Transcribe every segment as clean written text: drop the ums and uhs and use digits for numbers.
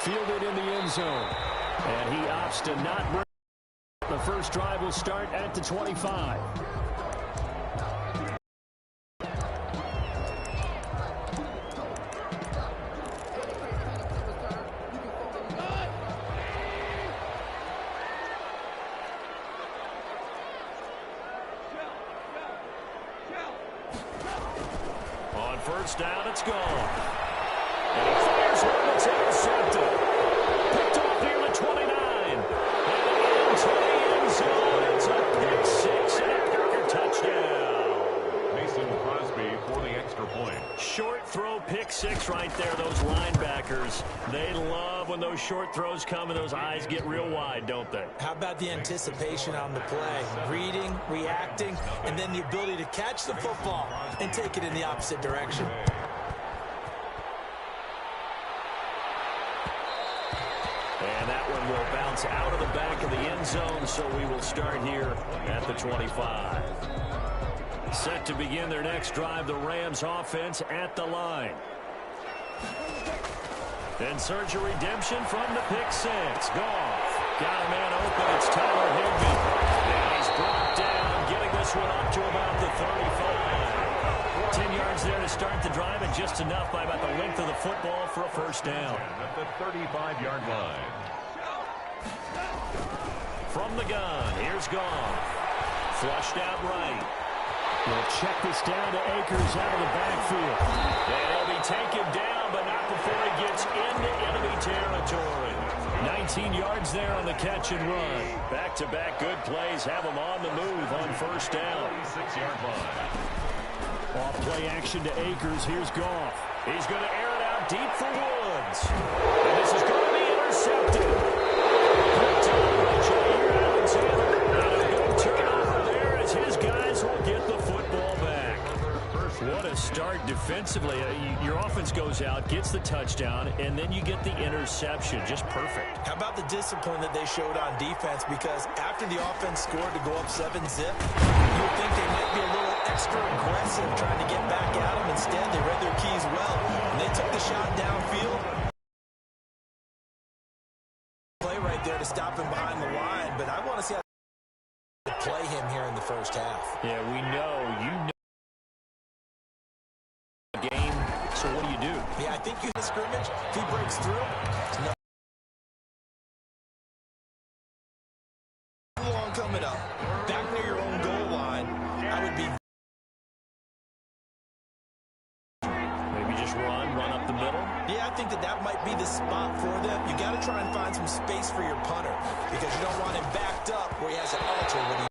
fielded in the end zone. And he opts to not bring. The first drive will start at the 25. On first down, it's gone. And he fires one that's intercepted. Picked off near the 29. And into the end zone. It's a pick six and a Packer touchdown. Mason Crosby for the extra point. Short throw pick six right there. Those linebackers, they love when those short throws come and those eyes get real wide, don't they? How about the anticipation on the play? Reading, reacting, and then the ability to catch the football and take it in the opposite direction. And that one will bounce out of the back of the end zone, so we will start here at the 25. Set to begin their next drive, the Rams offense at the line. In search of redemption from the pick six. Goff got a man open. It's Tyler Higbee. And he's brought down, getting this one up to about the 35. 10 yards there to start the drive, and just enough by about the length of the football for a first down. At the 35-yard line. From the gun, here's Goff. Flushed out right. We'll check this down to Akers out of the backfield. And he'll be taken down, but not before he gets into enemy territory. 19 yards there on the catch and run. Back-to-back good plays have him on the move on first down. 6-yard line. Off play action to Akers. Here's Goff. He's going to air it out deep for Woods. And this is going to be intercepted. Picked up by Jair Alexander. And a good turnover there as his guys will get the football back. What a start defensively. Your offense goes out, gets the touchdown, and then you get the interception. Just perfect. How about the discipline that they showed on defense? Because after the offense scored to go up 7-zip, you would think they might be a little extra aggressive trying to get back at them. Instead, they read their keys well, and they took the shot downfield. Play right there to stop him behind the line, but I want to see how they play him here in the first half. Yeah, we know. You know. Game, so what do? Yeah, I think you hit the scrimmage. If he breaks through, it's no long coming up. Back near your own goal line, I would be maybe just run up the middle. Yeah, I think that might be the spot for them. You got to try and find some space for your punter because you don't want him backed up where he has an altar when he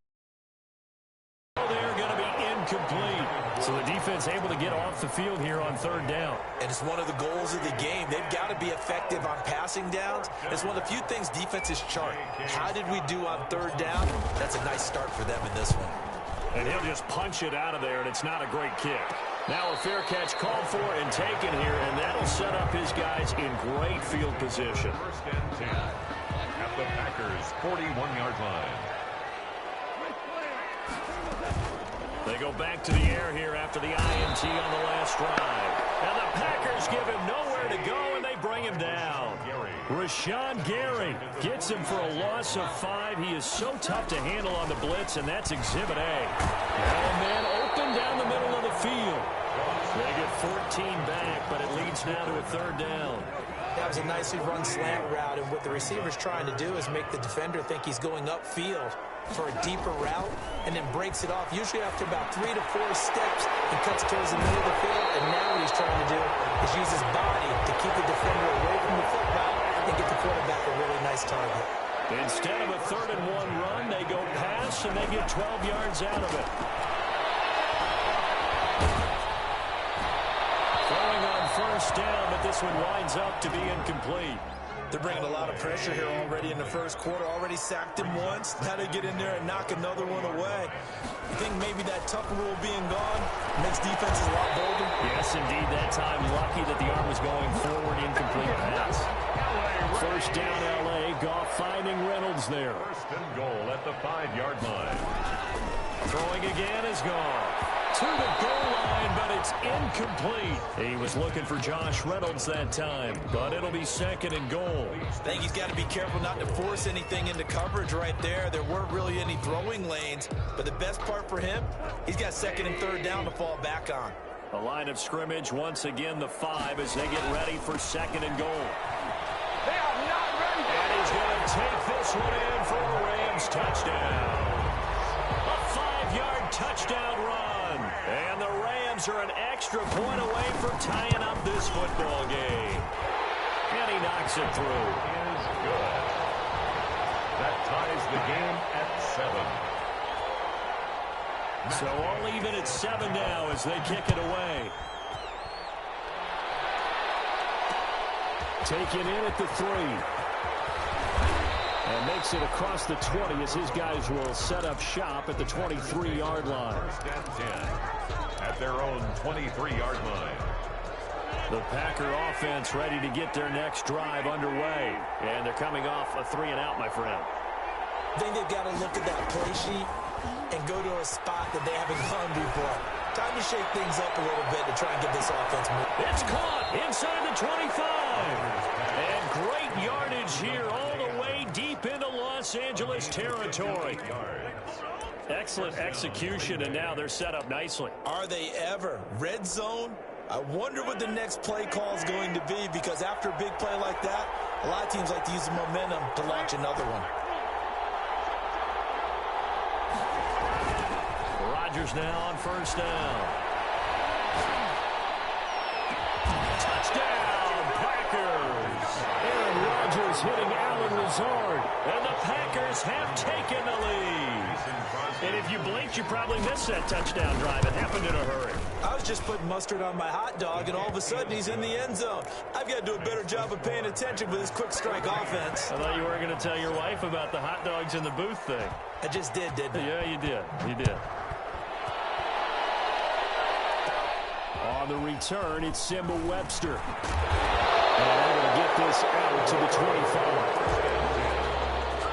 they're going to be incomplete. So the defense able to get off the field here on third down. And it's one of the goals of the game. They've got to be effective on passing downs. It's one of the few things defenses chart. How did we do on third down? That's a nice start for them in this one. And he'll just punch it out of there, and it's not a great kick. Now a fair catch called for and taken here, and that'll set up his guys in great field position. First and 10 at the Packers' 41-yard line. They go back to the air here after the INT on the last drive. And the Packers give him nowhere to go, and they bring him down. Rashawn Gary gets him for a loss of 5. He is so tough to handle on the blitz, and that's Exhibit A. And man open down the middle of the field. They get 14 back, but it leads now to a third down. That was a nicely run slant route, and what the receiver's trying to do is make the defender think he's going upfield for a deeper route, and then breaks it off, usually after about 3 to 4 steps, and cuts towards the middle of the field. And now what he's trying to do is use his body to keep the defender away from the football and get the quarterback a really nice target. Instead of a 3rd-and-1 run, they go pass, and they get 12 yards out of it. Throwing on first down, but this one winds up to be incomplete. They're bringing a lot of pressure here already in the first quarter. Already sacked him once. Now they get in there and knock another one away. You think maybe that tough rule being gone makes defenses a lot bolder? Yes, indeed. That time, lucky that the arm was going forward, incomplete pass. First down, L.A. Goff finding Reynolds there. First and goal at the 5-yard line. Throwing again is Goff. to the goal line, but it's incomplete. He was looking for Josh Reynolds that time, but it'll be second and goal. I think he's got to be careful not to force anything into coverage right there. There weren't really any throwing lanes, but the best part for him, he's got second and third down to fall back on. The line of scrimmage, once again, the 5 as they get ready for second and goal. They are not ready. And he's going to take this one in for a Rams touchdown. A 5-yard touchdown run. And the Rams are an extra point away from tying up this football game. And he knocks it through. Is good. That ties the game at 7. So all even at 7 now as they kick it away. Taken in at the 3. And makes it across the 20 as his guys will set up shop at the 23-yard line. First and 10 at their own 23-yard line. The Packer offense ready to get their next drive underway. And they're coming off a 3-and-out, my friend. I think they've got to look at that play sheet and go to a spot that they haven't gone before. Time to shake things up a little bit to try and get this offense moving. It's caught inside the 25. And great yardage here all the way deep into Los Angeles territory. Excellent execution, and now they're set up nicely. Are they ever? Red zone? I wonder what the next play call is going to be, because after a big play like that, a lot of teams like to use the momentum to launch another one. Rodgers now on first down. Touchdown, Packers. Aaron Rodgers hitting Allen Lazard. And the Packers have taken the lead. And if you blinked, you probably missed that touchdown drive. It happened in a hurry. I was just putting mustard on my hot dog, and all of a sudden he's in the end zone. I've got to do a better job of paying attention with this quick strike offense. I thought you were going to tell your wife about the hot dogs in the booth thing. I just did, didn't I? Yeah, you did. You did. On the return, it's Simba Webster. And able to get this out to the 25.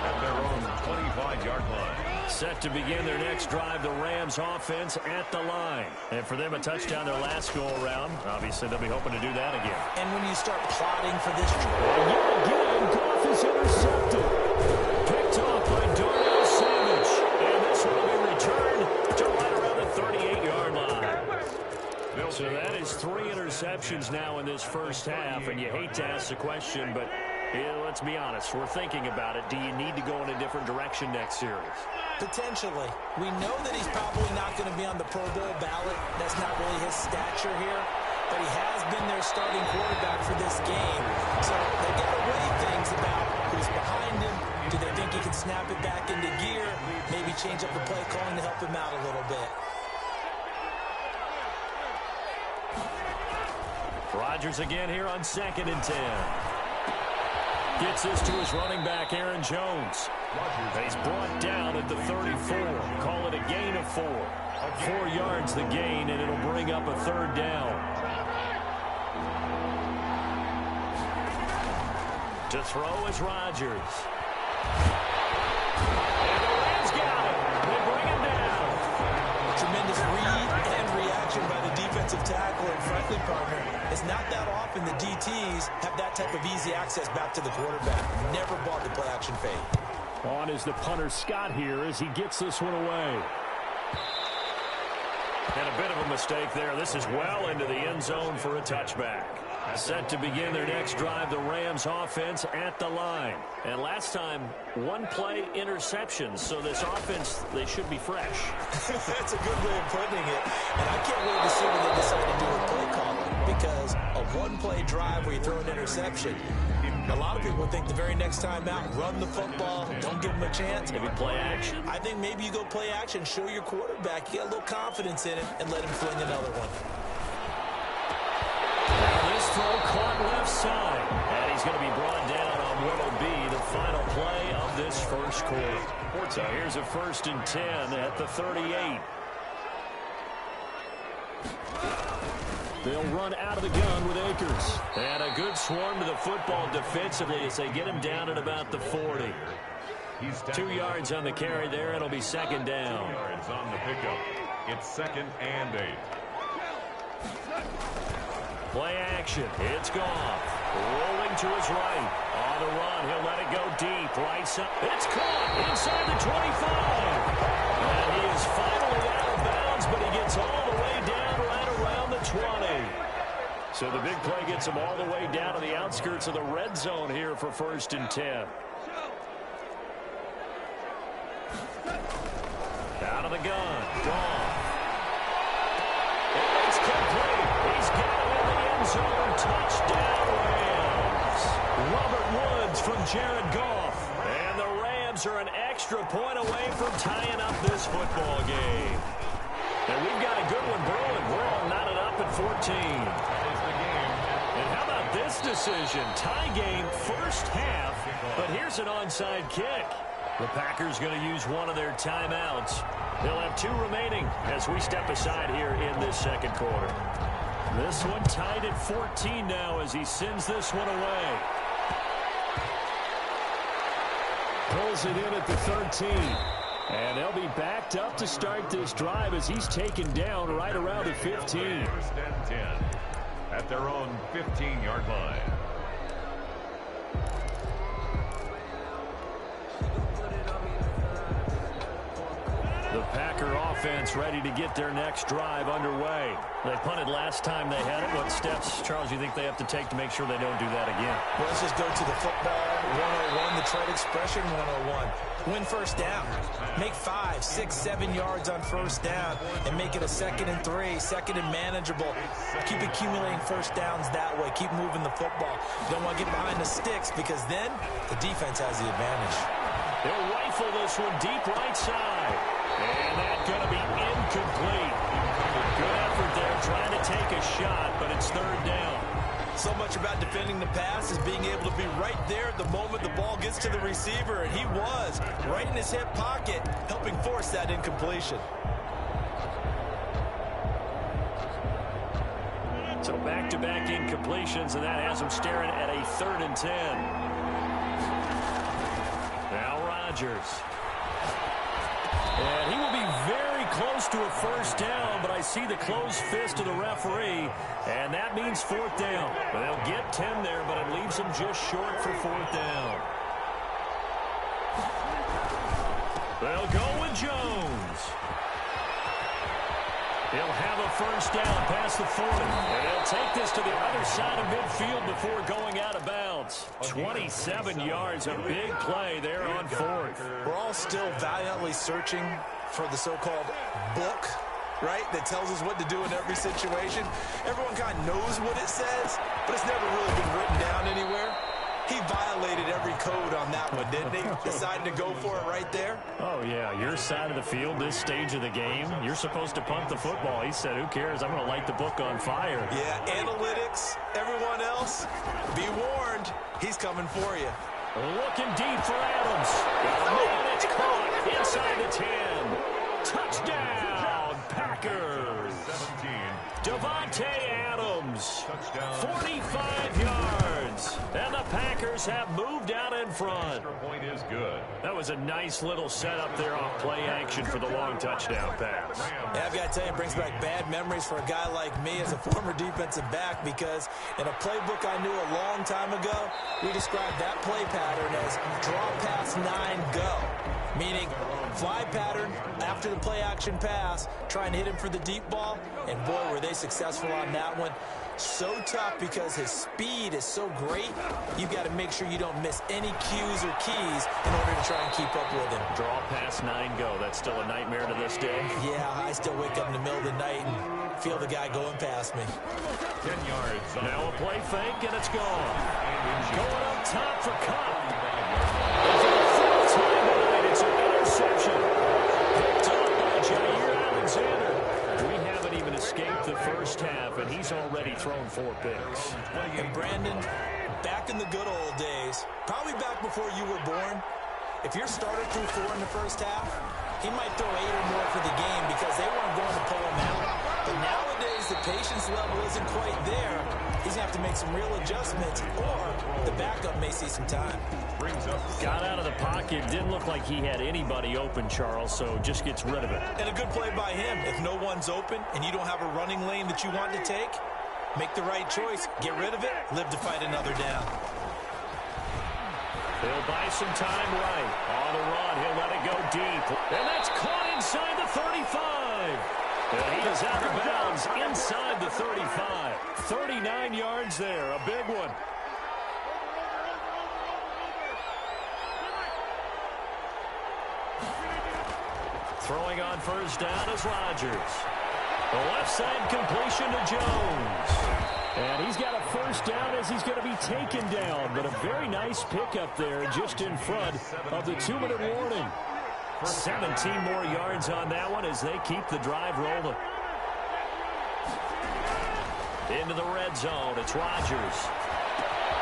At their own 25-yard line. Set to begin their next drive, the Rams offense at the line. And for them, a touchdown their last go-around. Obviously, they'll be hoping to do that again. And when you start plotting for this drive. And yet again, Goff is intercepted. Picked off by Darnell Savage. And this will be returned to right around the 38-yard line. So that is 3 interceptions now in this first half, and you hate to ask the question, but let's be honest, we're thinking about it. Do you need to go in a different direction next series? Potentially. We know that he's probably not going to be on the Pro Bowl ballot. That's not really his stature here, but he has been their starting quarterback for this game. So they got to weigh things about who's behind him. Do they think he can snap it back into gear? Maybe change up the play calling to help him out a little bit. Rodgers again here on 2nd and 10. Gets this to his running back, Aaron Jones. He's brought down at the 34. Call it a gain of 4. 4 yards the gain, and it'll bring up a third down. To throw is Rodgers. And the Rams got it. They bring him down. Tremendous read and reaction by the defensive tackle, and frankly, partner, it's not that often the DTs have that type of easy access back to the quarterback. Never bought the play-action fade. On is the punter Scott here as he gets this one away. And a bit of a mistake there. This is well into the end zone for a touchback. Set to begin their next drive, the Rams offense at the line. And last time, 1 play interceptions. So this offense, they should be fresh. That's a good way of putting it. And I can't wait to see what they decide to do with play calling. Because a 1-play drive where you throw an interception, a lot of people think the very next time out, run the football, don't give them a chance. Maybe play action. I think maybe you go play action, show your quarterback, you get a little confidence in it, and let him fling another one. This throw caught left side. And he's going to be brought down on what will be the final play of this first quarter. So here's a 1st and 10 at the 38. They'll run out of the gun with Akers. And a good swarm to the football defensively as they get him down at about the 40. 2 2 yards on the carry there. It'll be 2nd down. 2 yards on the pickup. It's 2nd and 8. Play action. It's Goff. Rolling to his right. On the run. He'll let it go deep. Right side. It's caught inside the 25. And he is finally out of bounds, but he gets all the way down right around the 20. So the big play gets him all the way down to the outskirts of the red zone here for 1st and 10. Out of the gun. Goff. It's complete. He's got it in the end zone. Touchdown, Rams. Robert Woods from Jared Goff. And the Rams are an extra point away from tying up this football game. And we've got a good one brewing. We're all knotted up at 14. That is the game. And how about this decision? Tie game, first half, but here's an onside kick. The Packers going to use one of their timeouts. They'll have 2 remaining as we step aside here in this 2nd quarter. This one tied at 14 now as he sends this one away. Pulls it in at the 13. And they'll be backed up to start this drive as he's taken down right around the 15. 1st and 10 at their own 15-yard line. The Packer offense ready to get their next drive underway. They punted last time they had it. What steps, Charles, you think they have to take to make sure they don't do that again? Well, let's just go to the football 101, the trade expression 101. Win first down. Make 5, 6, 7 yards on first down and make it a 2nd and 3, 2nd and manageable. Keep accumulating first downs that way. Keep moving the football. You don't want to get behind the sticks because then the defense has the advantage. They'll rifle this one deep right side. And that's going to be incomplete. Good effort there trying to take a shot, but it's 3rd down. So much about defending the pass is being able to be right there at the moment the ball gets to the receiver, and he was right in his hip pocket, helping force that incompletion. So back-to-back incompletions, and that has him staring at a 3rd and 10. Now Rodgers. And he will be very close to a first down, but I see the closed fist of the referee, and that means 4th down. They'll get 10 there, but it leaves them just short for 4th down. They'll go with Jones. He'll have a first down past the 40. And he'll take this to the other side of midfield before going out of bounds. 27 yards, a big play there on 4th. We're all still valiantly searching for the so-called book, right, that tells us what to do in every situation. Everyone kind of knows what it says, but it's never really been written down anywhere. He violated every code on that one, didn't he? Decided to go for it right there. Oh, yeah, your side of the field, this stage of the game, you're supposed to punt the football. He said, who cares? I'm going to light the book on fire. Yeah, analytics, everyone else, be warned, he's coming for you. Looking deep for Adams. And it's caught inside the 10. Touchdown, Packers. 17. Devontae Adams, Touchdown. 45 yards. And the Packers have moved out in front. Extra point is good. That was a nice little setup there off play action for the long touchdown pass. Yeah, I've got to tell you, it brings back bad memories for a guy like me as a former defensive back, because in a playbook I knew a long time ago, we described that play pattern as draw pass 9 go. Meaning fly pattern after the play action pass, trying to hit him for the deep ball, and boy, were they successful on that one. So tough because his speed is so great, you've got to make sure you don't miss any cues or keys in order to try and keep up with him. Draw pass 9 go. That's still a nightmare to this day. Yeah, I still wake up in the middle of the night and feel the guy going past me. 10 yards. Now a play fake, and it's gone. Going up top for Cobb. It's an interception. Picked up by Jair Alexander. We haven't even escaped the first half, and he's already thrown 4 picks. And Brandon, back in the good old days, probably back before you were born, if your starter threw 4 in the first half, he might throw 8 or more for the game because they weren't going to pull him out. But nowadays, the patience level isn't quite there, he's going to have to make some real adjustments, or the backup may see some time. Got out of the pocket. Didn't look like he had anybody open, Charles, so just gets rid of it. And a good play by him. If no one's open and you don't have a running lane that you want to take, make the right choice. Get rid of it. Live to fight another down. He'll buy some time right. On the run, he'll let it go deep. And that's caught inside the 35. And he is out of bounds inside the 35. 39 yards there, a big one. Throwing on first down is Rodgers. The left side completion to Jones. And he's got a first down as he's going to be taken down. But a very nice pickup there just in front of the 2-minute warning. 17 more yards on that one as they keep the drive rolling. Into the red zone. It's Rodgers.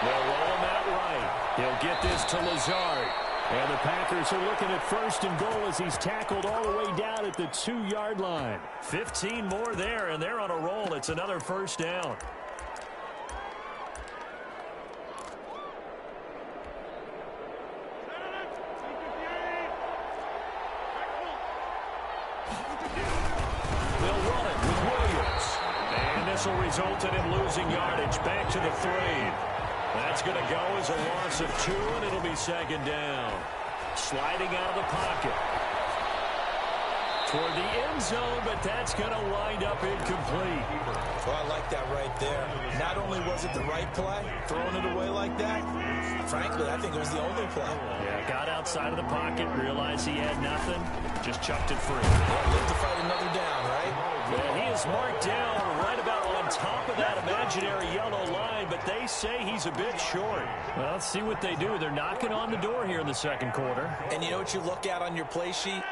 They'll roll him out right. He'll get this to Lazard. And the Packers are looking at first and goal as he's tackled all the way down at the 2-yard line. 15 more there, and they're on a roll. It's another first down. They'll run it with Williams. And this will result in him losing yardage back to the 3. That's going to go as a loss of 2, and it'll be second down. Sliding out of the pocket. Toward the end zone, but that's going to wind up incomplete. Well, I like that right there. Not only was it the right play, throwing it away like that, frankly, I think it was the only play. Yeah, got outside of the pocket, realized he had nothing, just chucked it free. Well, live to fight another down, right? Yeah, he is marked down right about on top of that imaginary yellow line, but they say he's a bit short. Well, let's see what they do. They're knocking on the door here in the second quarter. And you know what you look at on your play sheet?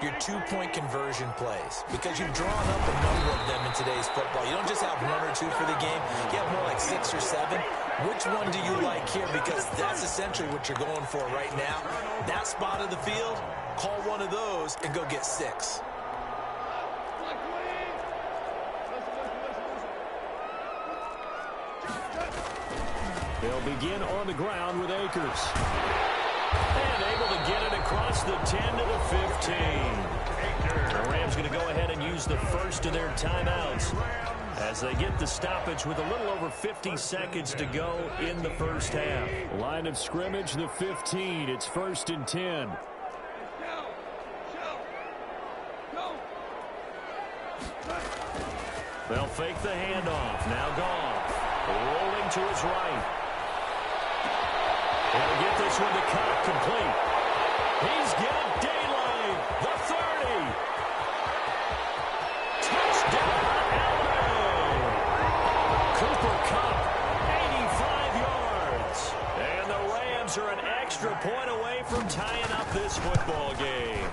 Your 2-point conversion plays, because you've drawn up a number of them in today's football. You don't just have 1 or 2 for the game. You have more like 6 or 7. Which one do you like here? Because that's essentially what you're going for right now. That spot of the field, call one of those and go get 6. They'll begin on the ground with Akers. And able to get it across the 10 to the 15. The Rams going to go ahead and use the first of their timeouts as they get the stoppage with a little over 50 seconds to go in the first half. Line of scrimmage, the 15. It's 1st and 10. They'll fake the handoff. Now Goff. Rolling to his right. He'll get this one to Cobb complete. He's got daylight. The 30. Touchdown, LA. Cooper Kupp, 85 yards. And the Rams are an extra point away from tying up this football game.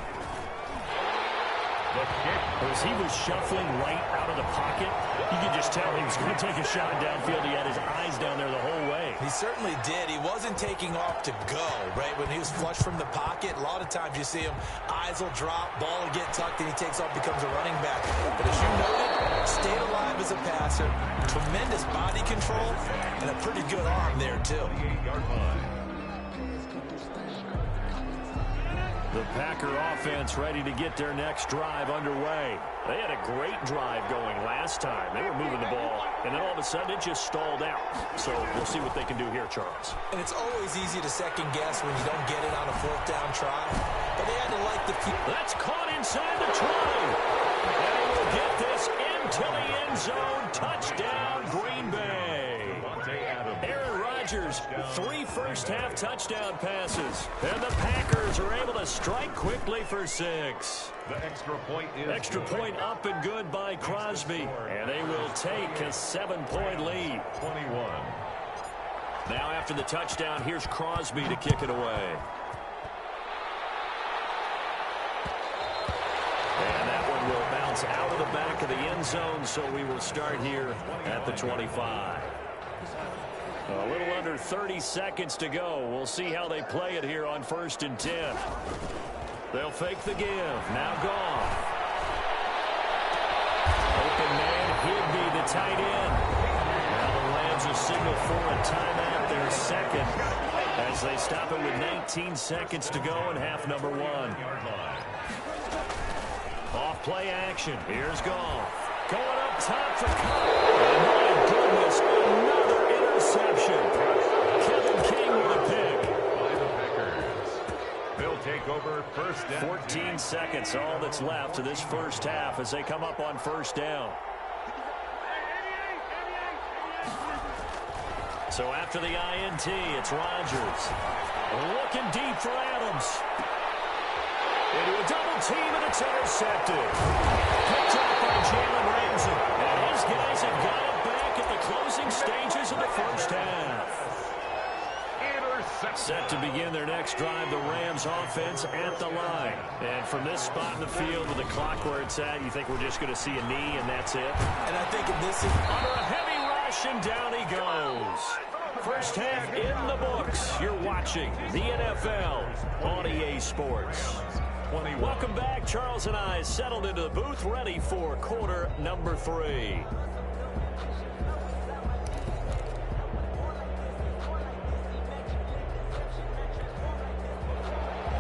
As he was shuffling right out of the pocket, you could just tell he was going to take a shot downfield. He had his eyes down there the whole way. He certainly did. He wasn't taking off to go, right? When he was flush from the pocket, a lot of times you see him, eyes will drop, ball will get tucked, and he takes off, becomes a running back. But as you noted, stayed alive as a passer, tremendous body control, and a pretty good arm there, too. The Packer offense ready to get their next drive underway. They had a great drive going last time. They were moving the ball, and then all of a sudden it just stalled out. So we'll see what they can do here, Charles. And it's always easy to second guess when you don't get it on a 4th down try. But they had to like the... That's caught inside the 20. And he will get this into the end zone. Touchdown, Green Bay. Aaron Rodgers, 3 first-half touchdown passes. And the Packers are able to strike quickly for 6. The extra point up and good by Crosby. And they will take a 7-point lead. 21. Now after the touchdown, here's Crosby to kick it away. And that one will bounce out of the back of the end zone, so we will start here at the 25. A little under 30 seconds to go. We'll see how they play it here on 1st and 10. They'll fake the give. Now Goff. Open man, Higbee the tight end. Now the Rams will signal for a timeout, their second, as they stop it with 19 seconds to go in half number one. Off play action. Here's Goff. Going up top for Cobb. And my goodness, another interception. Kevin King with a pick. By the Packers. They'll take over first down. 14 seconds, all that's left to this first half as they come up on first down. So after the INT, it's Rodgers. Looking deep for Adams. Into a double team, and it's intercepted. Picked up by Jalen Ramsey. And his guys have got it back at the closing stages of the first half. Set to begin their next drive, the Rams offense at the line. And from this spot in the field with the clock where it's at, you think we're just going to see a knee and that's it? And I think if this is under a heavy rush, and down he goes. First half in the books. You're watching the NFL on EA Sports. Welcome back. Charles and I settled into the booth, ready for quarter number 3.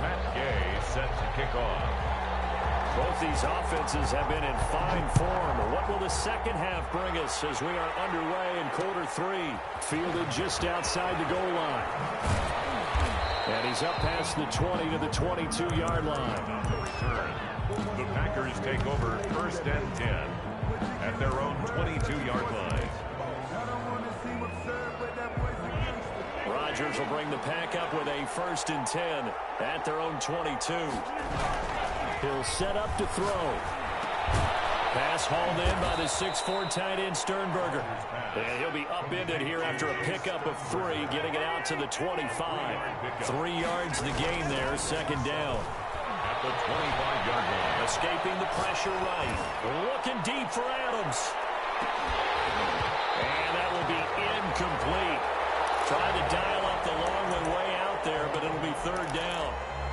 Matt Gay set to kick off. Both these offenses have been in fine form. What will the second half bring us as we are underway in quarter 3? Fielded just outside the goal line. And he's up past the 20 to the 22-yard line. The Packers take over first and 10 at their own 22-yard line. Rodgers will bring the pack up with a first and 10 at their own 22. He'll set up to throw. Pass hauled in by the 6'4" tight end Sternberger. And he'll be upended here after a pickup of 3, getting it out to the 25. 3 yards the gain there, second down. At the 25-yard line. Escaping the pressure right. Looking deep for Adams. And that will be incomplete. Try to dial up the long one way out there, but it'll be third down.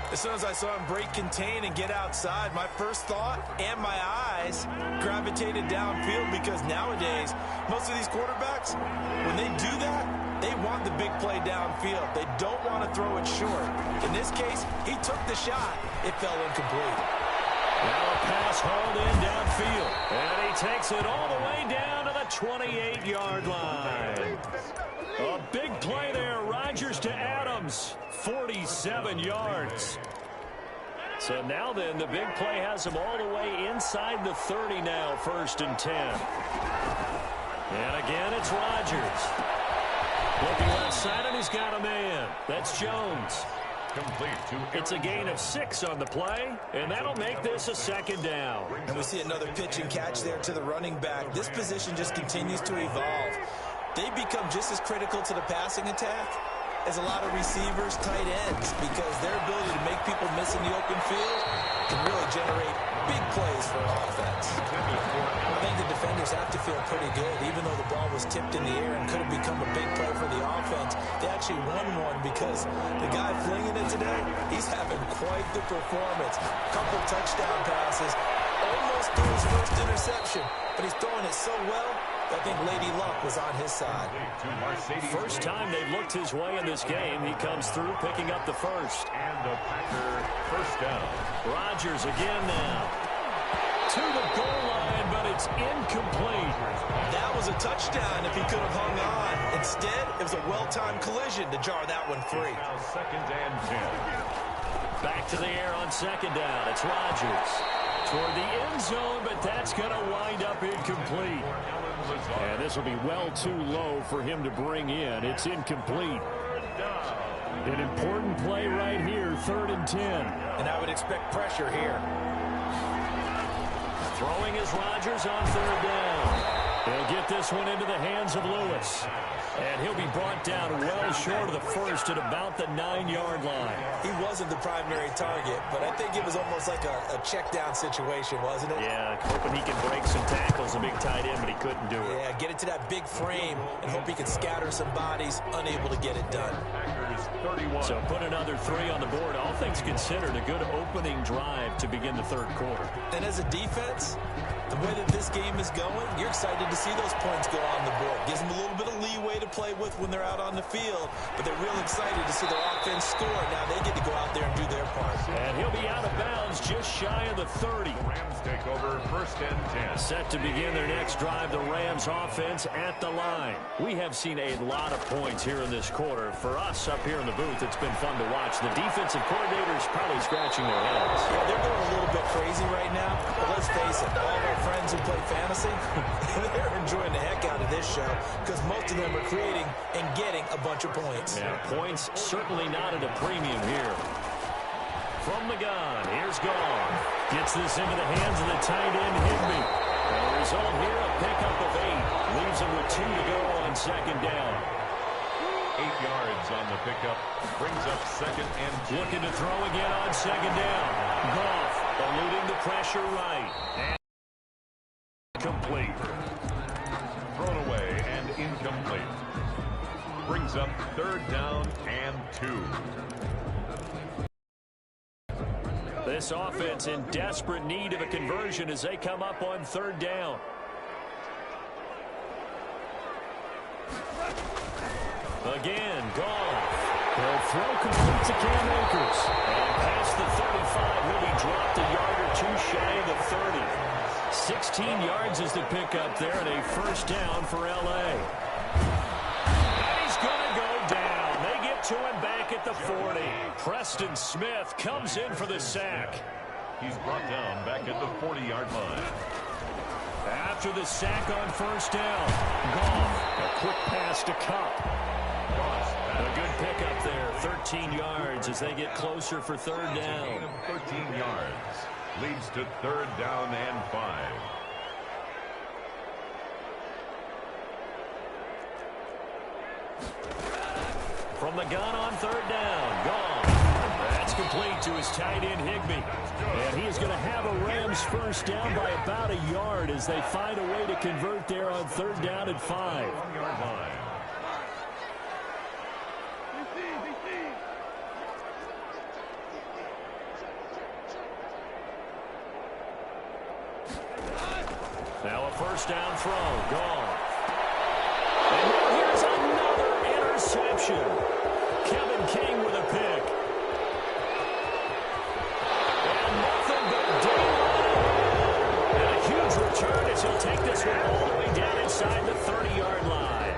As soon as I saw him break contain and get outside, my first thought and my eyes gravitated downfield, because nowadays, most of these quarterbacks, when they do that, they want the big play downfield. They don't want to throw it short. In this case, he took the shot. It fell incomplete. Now a pass hauled in downfield. And he takes it all the way down to the 28-yard line. A big play there. Rodgers to Adams. 47 yards. So now then, the big play has him all the way inside the 30 now, first and 10. And again, it's Rodgers. Looking left side, and he's got a man. That's Jones. Complete to It's a gain of 6 on the play, and that'll make this a second down. And we see another pitch and catch there to the running back. This position just continues to evolve. They become just as critical to the passing attack as a lot of receivers, tight ends, because their ability to make people miss in the open field can really generate big plays for an offense. I think the defenders have to feel pretty good. Even though the ball was tipped in the air and could have become a big play for the offense, they actually won one because the guy flinging it today, he's having quite the performance. Couple touchdown passes, almost threw his first interception, but he's throwing it so well, I think Lady Luck was on his side. First time they've looked his way in this game. He comes through picking up the first. And a Packer first down. Rodgers again now. To the goal line, but it's incomplete. That was a touchdown if he could have hung on. Instead, it was a well-timed collision to jar that one free. Now second and 10. Back to the air on second down. It's Rodgers. Toward the end zone, but that's going to wind up incomplete. And this will be well too low for him to bring in. It's incomplete. An important play right here, third and 10. And I would expect pressure here. Throwing is Rodgers on third down. He'll get this one into the hands of Lewis. And he'll be brought down well short of the first at about the 9-yard line. He wasn't the primary target, but I think it was almost like a check down situation, wasn't it? Yeah, hoping he can break some tackles, a big tight end, but he couldn't do it. Yeah, get it to that big frame and hope he can scatter some bodies, unable to get it done. Packers 31. So put another 3 on the board. All things considered, a good opening drive to begin the third quarter. And as a defense, The way that this game is going, you're excited to see those points go on the board. Gives them a little bit of leeway to play with when they're out on the field, but they're real excited to see their offense score. Now they get to go out there and do their part. And he'll be out of bounds just shy of the 30. Rams take over 1st and 10. Set to begin their next drive, the Rams offense at the line. We have seen a lot of points here in this quarter. For us up here in the booth, it's been fun to watch. The defensive coordinators probably scratching their heads. Yeah, they're going a little bit crazy right now, but let's face it, all of our friends who play fantasy, they're enjoying the heck out of this show because most of them are creating and getting a bunch of points. Yeah, points certainly not at a premium here. From the gun, here's Goff. Gets this into the hands of the tight end, Higbee. And the result here, a pickup of 8. Leaves him with 2 to go on 2nd down. 8 yards on the pickup. Brings up 2nd and 2. Looking to throw again on 2nd down. Goff eluding the pressure right. And complete. Thrown away and incomplete. Brings up 3rd down and 2. This offense in desperate need of a conversion as they come up on 3rd down. Again, Goff. They'll throw complete to Cam Akers. And past the 35, he'll be dropped a yard or 2 shy of the 30. 16 yards is the pickup there and a 1st down for L.A. And he's going to go down. They get to him back at the 40. Preston Smith comes in for the sack. He's brought down back at the 40-yard line. After the sack on 1st down, Goff, a quick pass to Kupp. A good pickup there, 13 yards as they get closer for 3rd down. 13 yards. Leads to 3rd down and 5. From the gun on 3rd down, Goff. That's complete to his tight end, Higbee. And he is going to have a Rams 1st down by about a yard as they find a way to convert there on 3rd down and 5. 1-yard line. Now a 1st down throw. Goff. And now here's another interception. Kevin King with a pick. And nothing but daylight. And a huge return as he'll take this one all the way down inside the 30-yard line.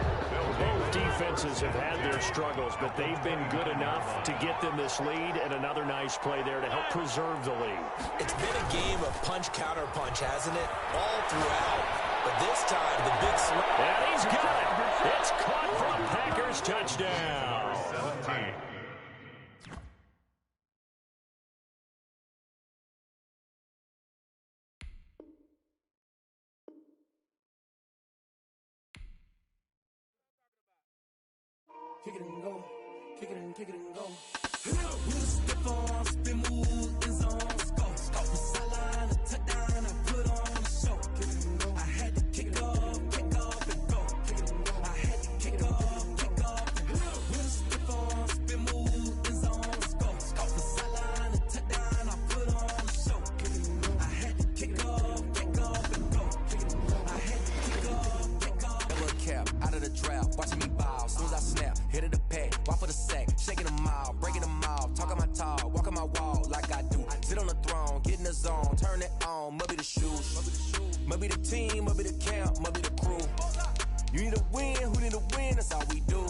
Both defenses have had their struggles, but they've been good enough to get them this lead, and another nice play there to help preserve the lead. It's been a game of punch-counter-punch, hasn't it? All throughout. But this time, the big swing. And he's got it. It's caught for a Packers touchdown. 17. Kick it and go. Kick it and go. With a stiff arm, spin move, in zone, go. Off the sideline, a touchdown, I put on a show. Kick it and go. I had to kick off and go. Kick it and go. I had to kick off and go. With a stiff arm, spin move, in zone, go. Off the sideline, a touchdown, I put on a show. Kick it and go. I had to kick off and go. Kick it and go. I had to kick off and go. Look cap, out of the draft, watching me bow. Soon as I snap, hit it the pack, walk for the sack, shaking them out, breaking them out, talking my talk, walking my wall like I do. Sit on the throne, get in the zone, turn it on, must be the shoes, must be the team, must be the camp, must be the crew. You need a win, who need a win, that's all we do.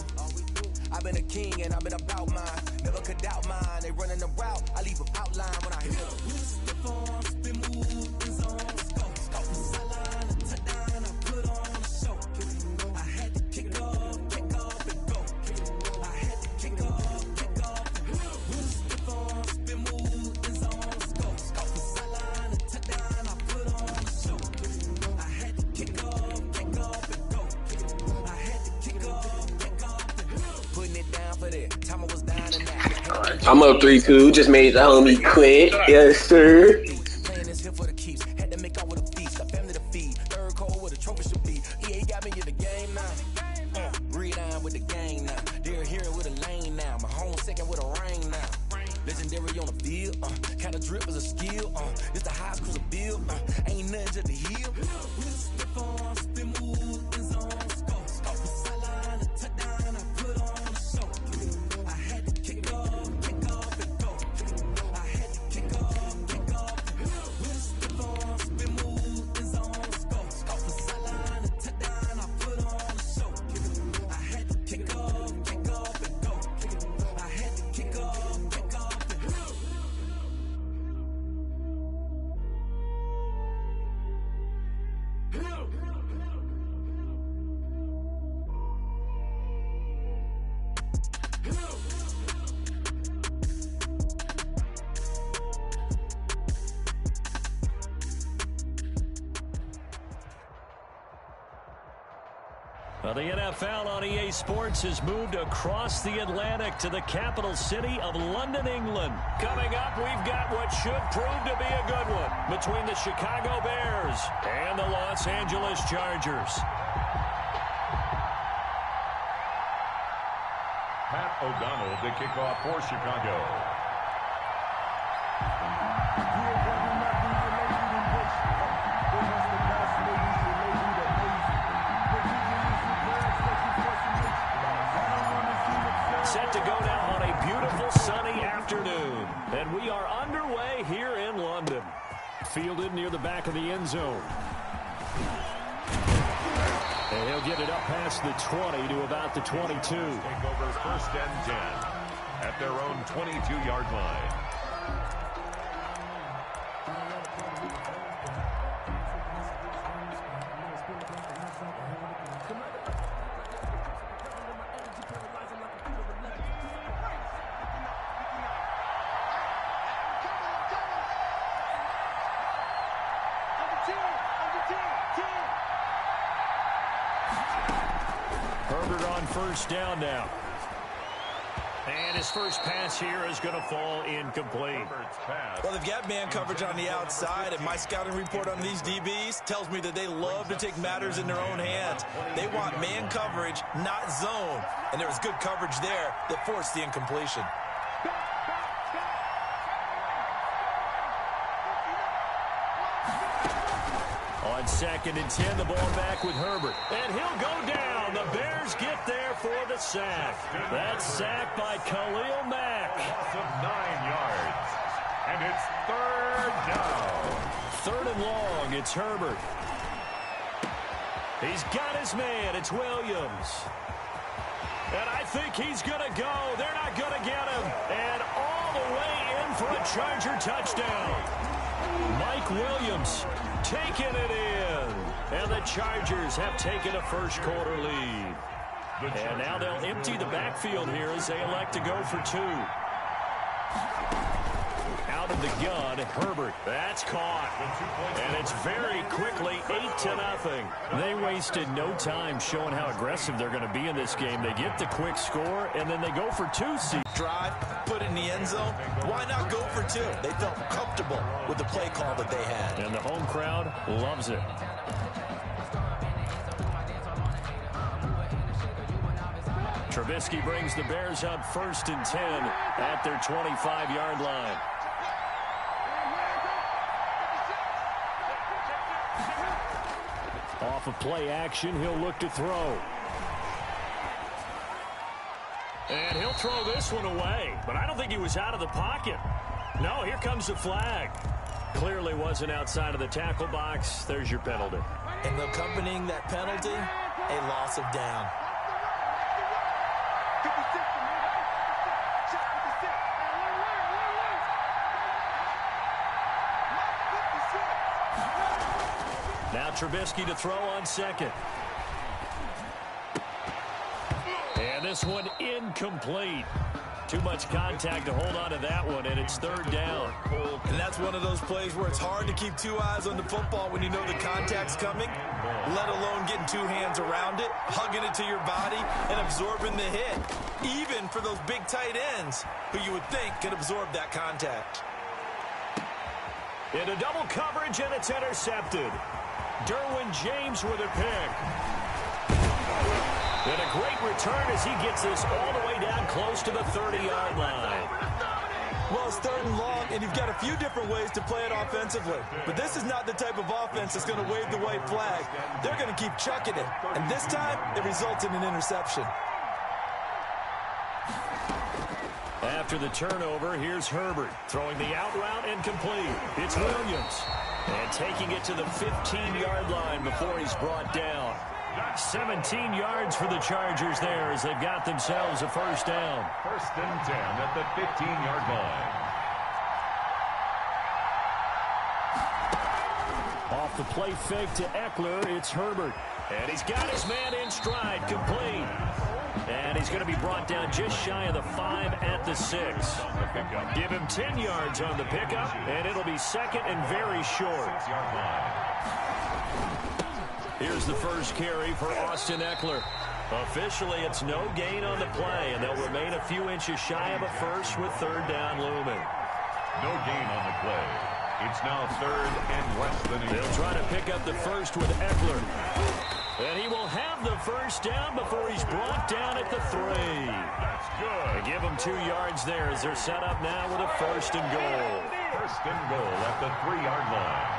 I've been a king and I've been about mine, never could doubt mine. They running the route, I leave them outline when I hit them. Step on, spin move, in zone, go. Off the sideline, a touchdown, I put on a show. I had to kick off and go. I had to kick off and go. With a stiff arm, spin move, in zone, go. Off the sideline, a touchdown, I put on a show. I had to kick off and go. I had to kick off and go. Putting it down for that. Time I was down and out. I'm up 3-2. Just made the homie quit. Yes, sir. Playing this here for the keeps. Had to make out with a feast. Got family to feed. Third cold with a trophy should be. EA got me in the game now. Read on with the gang now. They're here with a lane now. My home second with a ring now. Legend legendary on the field. Kind of drip is a skill. It's the highest cruise a bill. Ain't nothing just to heal. Step on, spin move, in zone, score. Off the sideline, a touchdown, I put on a show. I had to kick off and go. I had to kick off. Step on, spin move, in zone, score. Off the sideline, a touchdown, I put on a show. I had to kick off and go. I had to kick off and go. Well, the NFL on EA Sports has moved across the Atlantic to the capital city of London, England. Coming up, we've got what should prove to be a good one between the Chicago Bears and the Los Angeles Chargers. Pat O'Donnell to kick off for Chicago. Set to go now on a beautiful sunny afternoon. And we are underway here in London. Fielded near the back of the end zone. And he'll get it up past the 20 to about the 22. Take over first and 10 at their own 22-yard line. Herbert on first down now. And his first pass here is going to fall incomplete. Well, they've got man coverage on the outside, and my scouting report on these DBs tells me that they love to take matters in their own hands. They want man coverage, not zone. And there was good coverage there that forced the incompletion. On second and 10, the ball back with Herbert. And he'll go down. The Bears get there for the sack. That sack by Khalil Mack. Loss of 9 yards. And it's third down. Third and long, it's Herbert. He's got his man. It's Williams. And I think he's going to go. They're not going to get him. And all the way in for a Charger touchdown. Mike Williams taking it in. And the Chargers have taken a first quarter lead. And now they'll empty the backfield here as they elect to go for two. Out of the gun, Herbert. That's caught. And it's very quickly 8-0. They wasted no time showing how aggressive they're going to be in this game. They get the quick score, and then they go for two. Drive, put it in the end zone. Why not go for two? They felt comfortable with the play call that they had. And the home crowd loves it. Trubisky brings the Bears up first and 10 at their 25-yard line. Off of play action, he'll look to throw. And he'll throw this one away, but I don't think he was out of the pocket. No, here comes the flag. Clearly wasn't outside of the tackle box. There's your penalty. And accompanying that penalty, a loss of down. Now Trubisky to throw on second. And this one incomplete. Too much contact to hold on to that one, and it's third down. And that's one of those plays where it's hard to keep two eyes on the football when you know the contact's coming, let alone getting two hands around it, hugging it to your body, and absorbing the hit, even for those big tight ends who you would think could absorb that contact. Into double coverage, and it's intercepted. Derwin James with a pick. And a great return as he gets this all the way down close to the 30-yard line. Well, it's 3rd and long, and you've got a few different ways to play it offensively. But this is not the type of offense that's going to wave the white flag. They're going to keep chucking it. And this time, it results in an interception. After the turnover, here's Herbert throwing the out route incomplete. It's Williams. And taking it to the 15-yard line before he's brought down. 17 yards for the Chargers there as they've got themselves a first down. 1st and 10 at the 15-yard line. Off the play fake to Eckler, it's Herbert. And he's got his man in stride, complete. And he's going to be brought down just shy of the 5 at the 6. Give him 10 yards on the pickup, and it'll be 2nd and very short. Here's the first carry for Austin Eckler. Officially, it's no gain on the play, and they'll remain a few inches shy of a first with 3rd down looming. No gain on the play. It's now 3rd and less than a yard. They'll try to pick up the first with Eckler. And he will have the first down before he's brought down at the 3. That's good. They give him 2 yards there as they're set up now with a 1st and goal. 1st and goal at the 3-yard line.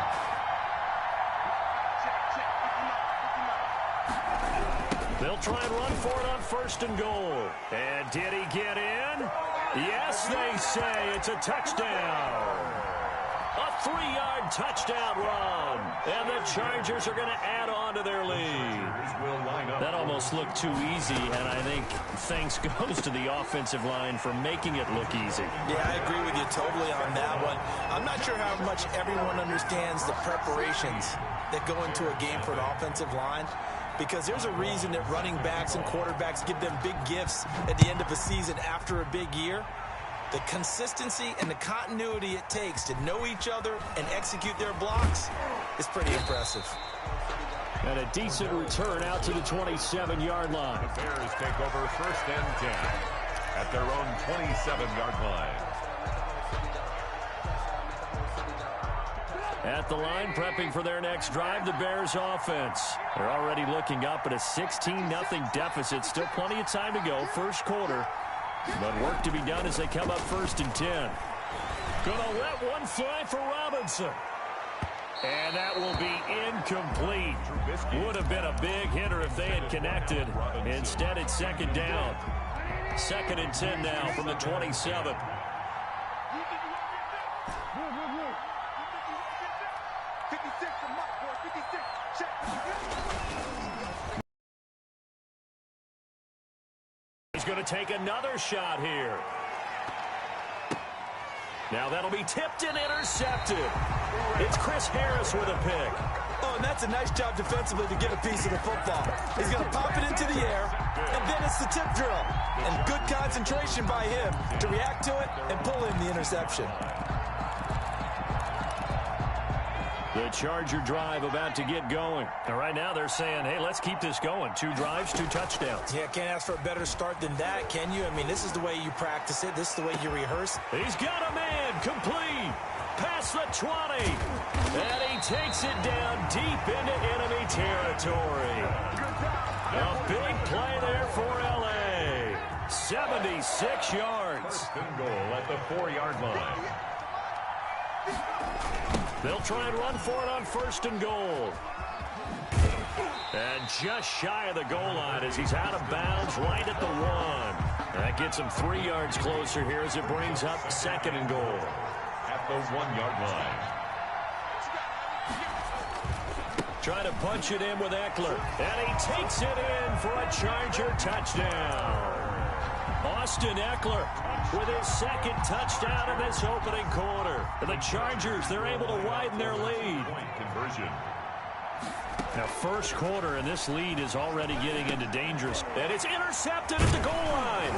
They'll try and run for it on 1st and goal. And did he get in? Yes, they say it's a touchdown. A 3-yard touchdown run. And the Chargers are going to add on to their lead. That almost looked too easy, and I think thanks goes to the offensive line for making it look easy. Yeah, I agree with you totally on that one. I'm not sure how much everyone understands the preparations that go into a game for an offensive line, because there's a reason that running backs and quarterbacks give them big gifts at the end of a season after a big year. The consistency and the continuity it takes to know each other and execute their blocks is pretty impressive. And a decent return out to the 27-yard line. The Bears take over 1st and 10 at their own 27-yard line. At the line, prepping for their next drive, the Bears offense. They're already looking up at a 16-0 deficit. Still plenty of time to go, 1st quarter. But work to be done as they come up 1st and 10. Gonna let one fly for Robinson. And that will be incomplete. Would have been a big hitter if they had connected. Instead, it's 2nd down. 2nd and 10 now from the 27. He's going to take another shot here. Now that'll be tipped and intercepted. It's Chris Harris with a pick. Oh, and that's a nice job defensively to get a piece of the football. He's going to pop it into the air, and then it's the tip drill. And good concentration by him to react to it and pull in the interception. The Charger drive about to get going. And right now they're saying, hey, let's keep this going. 2 drives, 2 touchdowns. Yeah, can't ask for a better start than that, can you? I mean, this is the way you practice it. This is the way you rehearse. He's got a man complete. Past the 20. And he takes it down deep into enemy territory. A big play there for L.A. 76 yards. 1st and goal at the 4-yard line. They'll try and run for it on 1st and goal. And just shy of the goal line as he's out of bounds right at the 1. That gets him 3 yards closer here as it brings up 2nd and goal. At the 1-yard line. Trying to punch it in with Eckler. And he takes it in for a Charger touchdown. Austin Eckler with his 2nd touchdown in this opening quarter. And the Chargers, they're able to widen their lead. Point conversion. Now, 1st quarter, and this lead is already getting into dangerous. And it's intercepted at the goal line.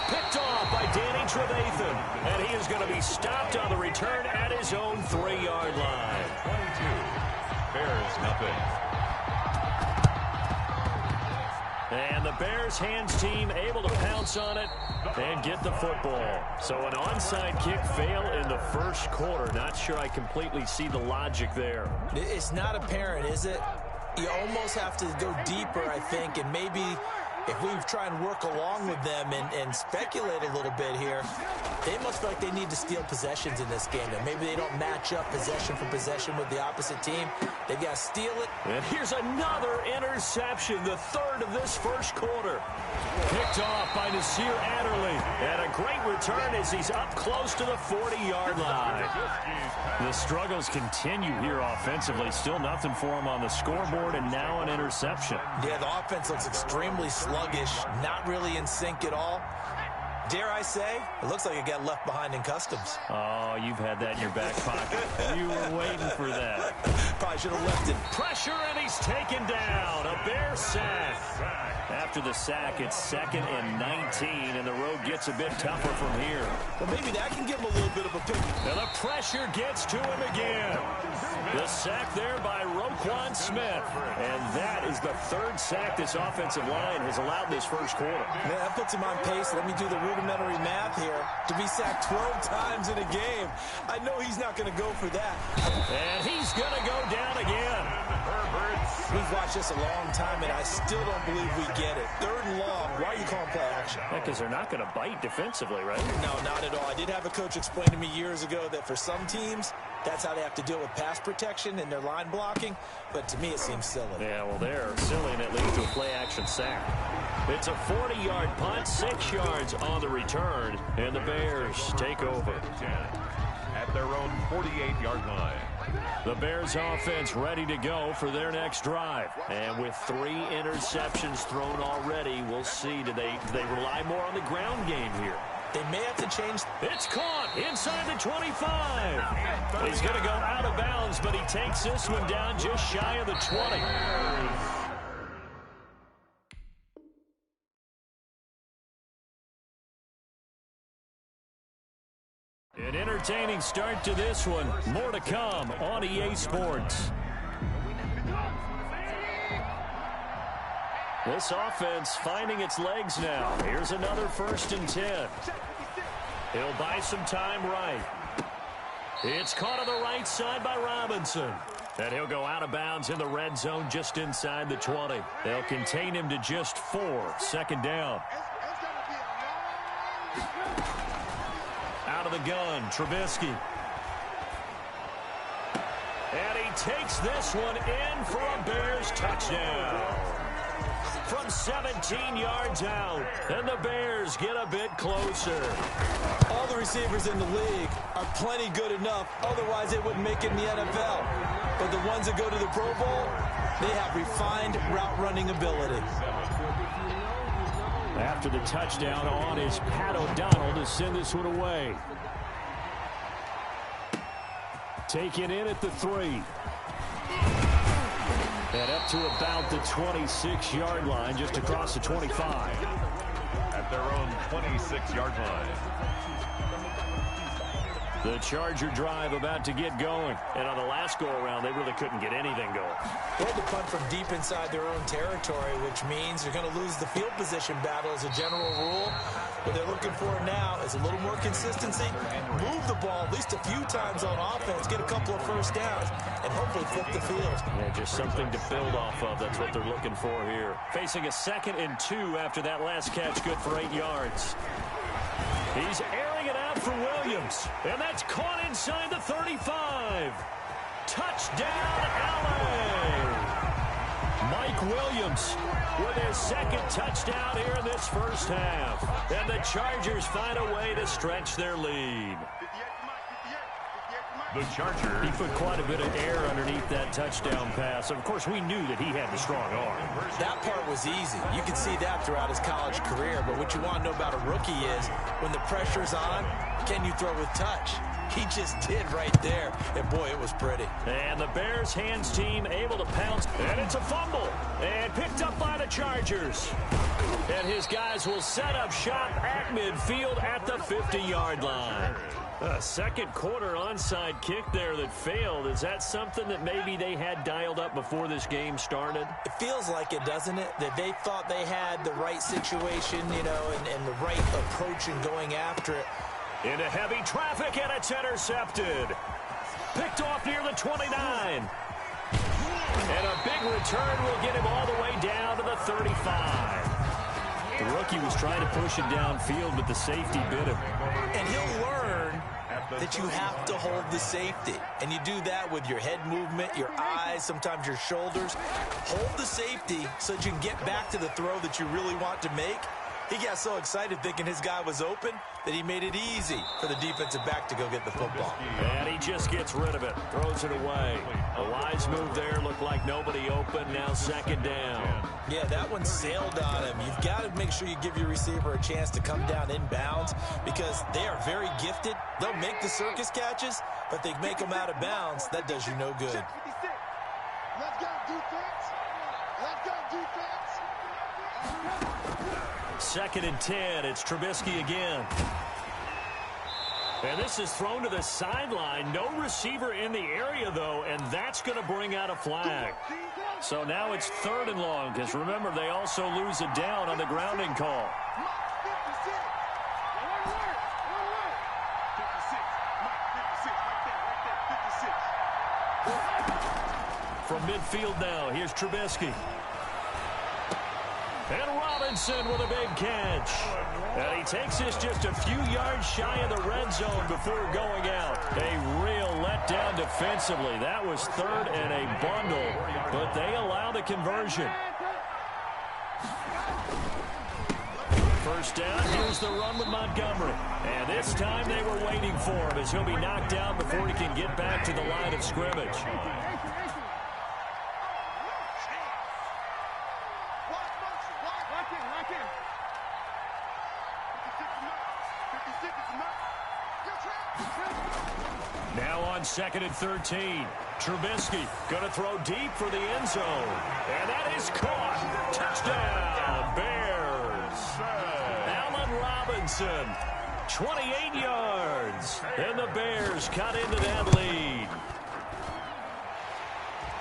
Picked off by Danny Trevathan. And he is going to be stopped on the return at his own 3-yard line. 22. Bears nothing. And the Bears hands team able to pounce on it and get the football. So an onside kick fail in the 1st quarter. Not sure I completely see the logic there. It's not apparent, is it? You almost have to go deeper, I think, and maybe if we try and work along with them and speculate a little bit here, they must feel like they need to steal possessions in this game. And maybe they don't match up possession for possession with the opposite team. They've got to steal it. And here's another interception, the third of this first quarter. Picked off by Nasir Adderley. And a great return as he's up close to the 40-yard line. The struggles continue here offensively. Still nothing for him on the scoreboard, and now an interception. Yeah, the offense looks extremely sluggish, not really in sync at all. Dare I say, it looks like it got left behind in customs. Oh, you've had that in your back pocket. You were waiting for that. Probably should have left it. Pressure, and he's taken down. A Bear sack. After the sack, it's 2nd and 19, and the road gets a bit tougher from here. Well, maybe that can give him a little bit of a pick. And the pressure gets to him again. The sack there by Roquan Smith. And that is the 3rd sack this offensive line has allowed this first quarter. Man, that puts him on pace. Let me do the rudimentary math here. To be sacked 12 times in a game, I know he's not going to go for that. And he's going to go down again. We've watched this a long time, and I still don't believe we get it. 3rd and long. Why are you calling play action? Because they're not going to bite defensively, right? No, not at all. I did have a coach explain to me years ago that for some teams, that's how they have to deal with pass protection and their line blocking. But to me, it seems silly. Yeah, well, they're silly, and it leads to a play-action sack. It's a 40-yard punt, 6 yards on the return, and the Bears take over. At their own 48-yard line. The Bears offense ready to go for their next drive. And with 3 interceptions thrown already, we'll see, do they rely more on the ground game here? They may have to change. It's caught inside the 25. He's going to go out of bounds, but he takes this one down just shy of the 20. An entertaining start to this one. More to come on EA Sports. This offense finding its legs now. Here's another 1st and 10. He'll buy some time right. It's caught on the right side by Robinson. And he'll go out of bounds in the red zone just inside the 20. They'll contain him to just 4. 2nd down. Out of the gun, Trubisky. And he takes this one in for a Bears touchdown. From 17 yards out, and the Bears get a bit closer. All the receivers in the league are plenty good enough, otherwise they wouldn't make it in the NFL. But the ones that go to the Pro Bowl, they have refined route running ability. After the touchdown on is Pat O'Donnell to send this one away. Taken in at the 3. And up to about the 26-yard line, just across the 25. At their own 26-yard line. The Charger drive about to get going. And on the last go-around, they really couldn't get anything going. They had to punt from deep inside their own territory, which means they're going to lose the field position battle as a general rule. What they're looking for now is a little more consistency, move the ball at least a few times on offense, get a couple of 1st downs, and hopefully flip the field. Yeah, just something to build off of. That's what they're looking for here. Facing a 2nd and 2 after that last catch, good for 8 yards. He's airing it out for Williams, and that's caught inside the 35. Touchdown, LA! Mike Williams with his 2nd touchdown here in this first half. And the Chargers find a way to stretch their lead. The Chargers. He put quite a bit of air underneath that touchdown pass. Of course, we knew that he had the strong arm. That part was easy. You could see that throughout his college career. But what you want to know about a rookie is when the pressure's on, can you throw with touch? He just did right there. And, boy, it was pretty. And the Bears hands team able to pounce. And it's a fumble. And picked up by the Chargers. And his guys will set up shop at midfield at the 50-yard line. A 2nd quarter onside kick there that failed. Is that something that maybe they had dialed up before this game started? It feels like it, doesn't it? That they thought they had the right situation, you know, and the right approach in going after it. Into heavy traffic, and it's intercepted. Picked off near the 29. And a big return will get him all the way down to the 35. The rookie was trying to push it downfield, but the safety bit him. And he'll learn that you have to hold the safety. And you do that with your head movement, your eyes, sometimes your shoulders. Hold the safety so that you can get back to the throw that you really want to make. He got so excited thinking his guy was open that he made it easy for the defensive back to go get the football. And he just gets rid of it, throws it away. A wise move there, looked like nobody open, now second down. Yeah, that one sailed on him. You've got to make sure you give your receiver a chance to come down inbounds because they are very gifted. They'll make the circus catches, but they make them out of bounds. That does you no good. Let's go, defense. Let's go, defense. Second and 10. It's Trubisky again. And this is thrown to the sideline. No receiver in the area, though, and that's going to bring out a flag. So now it's third and long, because remember, they also lose a down on the grounding call. From midfield now, here's Trubisky. And Robinson with a big catch. And he takes this just a few yards shy of the red zone before going out. A real letdown defensively. That was third and a bundle, but they allow the conversion. First down, here's the run with Montgomery. And this time they were waiting for him as he'll be knocked down before he can get back to the line of scrimmage. Now on second and 13. Trubisky going to throw deep for the end zone. And that is caught. Touchdown, Bears. Allen Robinson, 28 yards. And the Bears cut into that lead.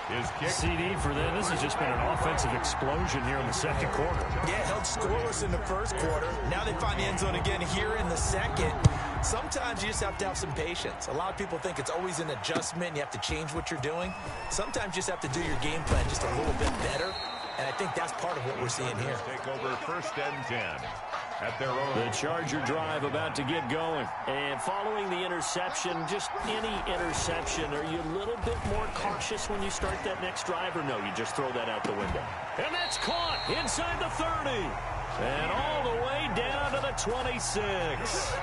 His kick. CD for them. This has just been an offensive explosion here in the second quarter. Yeah, held scoreless in the first quarter. Now they find the end zone again here in the second. Sometimes you just have to have some patience. A lot of people think it's always an adjustment. You have to change what you're doing. Sometimes you just have to do your game plan just a little bit better. And I think that's part of what we're seeing here. Take over first and 10 at their own. The Charger drive about to get going. And following the interception, just any interception, are you a little bit more cautious when you start that next drive, or no, you just throw that out the window? And that's caught inside the 30. And all the way down to the 26.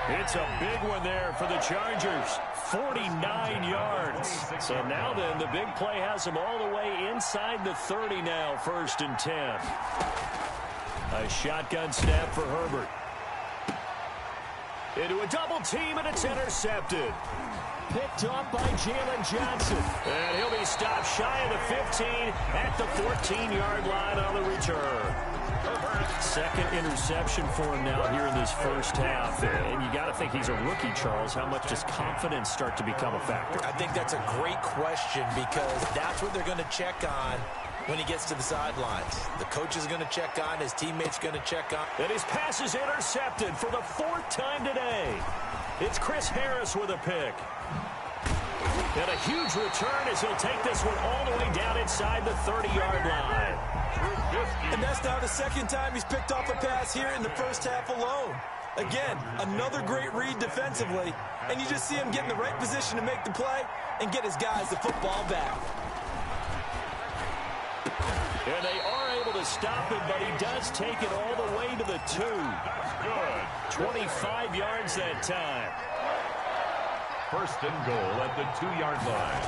It's a big one there for the Chargers. 49 yards. So now then, the big play has them all the way inside the 30 now, first and 10. A shotgun snap for Herbert. Into a double team, and it's intercepted. Picked up by Jalen Johnson. And he'll be stopped shy of the 15 at the 14-yard line on the return. Second interception for him now here in this first half. And you got to think he's a rookie, Charles. How much does confidence start to become a factor? I think that's a great question because that's what they're going to check on when he gets to the sidelines. The coach is going to check on, his teammates going to check on. And his pass is intercepted for the fourth time today. It's Chris Harris with a pick. And a huge return as he'll take this one all the way down inside the 30-yard line. And that's now the second time he's picked off a pass here in the first half alone. Again, another great read defensively. And you just see him get in the right position to make the play and get his guys the football back. And they are able to stop him, but he does take it all the way to the 2. Good. 25 yards that time. First and goal at the 2-yard line.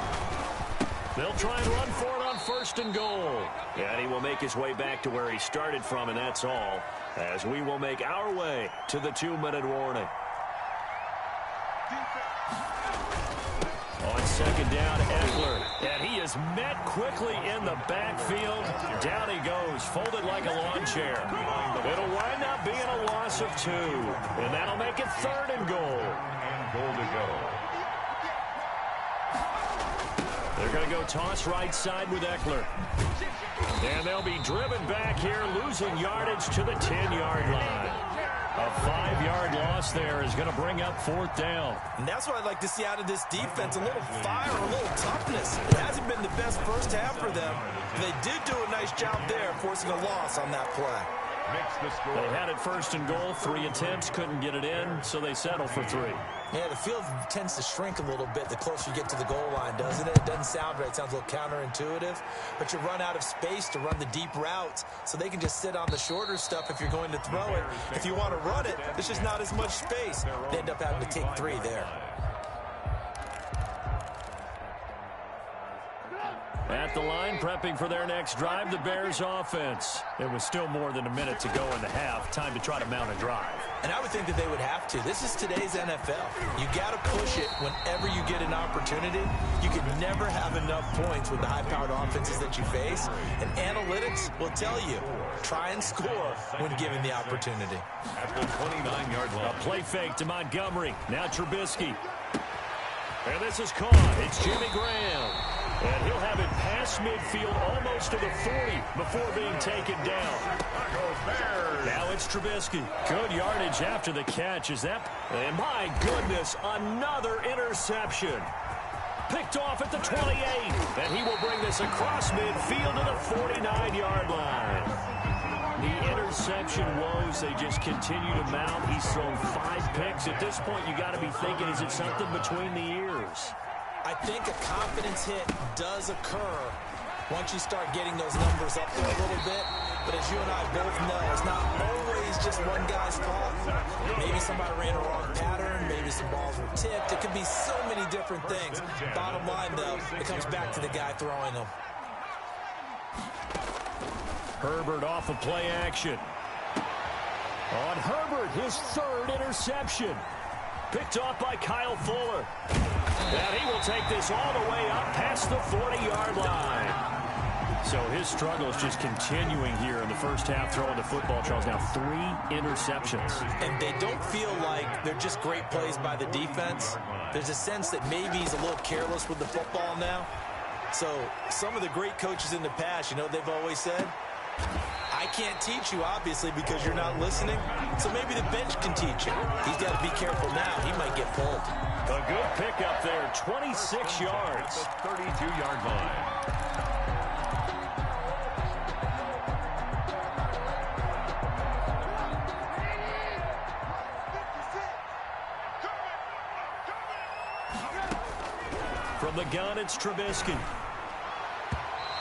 They'll try and run for it on first and goal. And he will make his way back to where he started from, and that's all, as we will make our way to the 2-minute warning. On second down, Eckler. And he is met quickly in the backfield. Down he goes, folded like a lawn chair. It'll wind up being a loss of 2. And that'll make it third and goal. And goal to go. They're going to go toss right side with Eckler. And they'll be driven back here, losing yardage to the 10-yard line. A 5-yard loss there is going to bring up fourth down. And that's what I'd like to see out of this defense, a little fire, a little toughness. It hasn't been the best first half for them. They did do a nice job there, forcing a loss on that play. makes the score. They had it first and goal, 3 attempts, couldn't get it in, so they settle for 3. Yeah, the field tends to shrink a little bit the closer you get to the goal line, doesn't it? It doesn't sound right. It sounds a little counterintuitive. But you run out of space to run the deep routes, so they can just sit on the shorter stuff if you're going to throw it. If you want to run it, there's just not as much space. They end up having to take 3 there. At the line, prepping for their next drive, the Bears offense. It was still more than a minute to go in the half. Time to try to mount a drive. And I would think that they would have to. This is today's NFL. You got to push it whenever you get an opportunity. You can never have enough points with the high-powered offenses that you face. And analytics will tell you, try and score when given the opportunity. At the 29-yard line. A play fake to Montgomery. Now Trubisky. And this is caught. It's Jimmy Graham. And he'll have it past midfield almost to the 40 before being taken down. Now it's Trubisky. Good yardage after the catch. Is that? And my goodness, another interception. Picked off at the 28. And he will bring this across midfield to the 49-yard line. The interception woes, they just continue to mount. He's thrown 5 picks. At this point, you got to be thinking, is it something between the ears? I think a confidence hit does occur once you start getting those numbers up there a little bit. But as you and I both know, it's not always just one guy's fault. Maybe somebody ran a wrong pattern. Maybe some balls were tipped. It could be so many different things. Bottom line, though, it comes back to the guy throwing them. Herbert off of play action. On Herbert, his 3rd interception. Picked off by Kyle Fuller. And he will take this all the way up past the 40-yard line. So his struggle is just continuing here in the first half, throwing the football. Charles, now 3 interceptions. And they don't feel like they're just great plays by the defense. There's a sense that maybe he's a little careless with the football now. So some of the great coaches in the past, you know, they've always said, I can't teach you, obviously, because you're not listening. So maybe the bench can teach you. He's got to be careful now. He might get pulled. A good pickup there, 26 yards. At the 32-yard line. From the gun, it's Trubisky.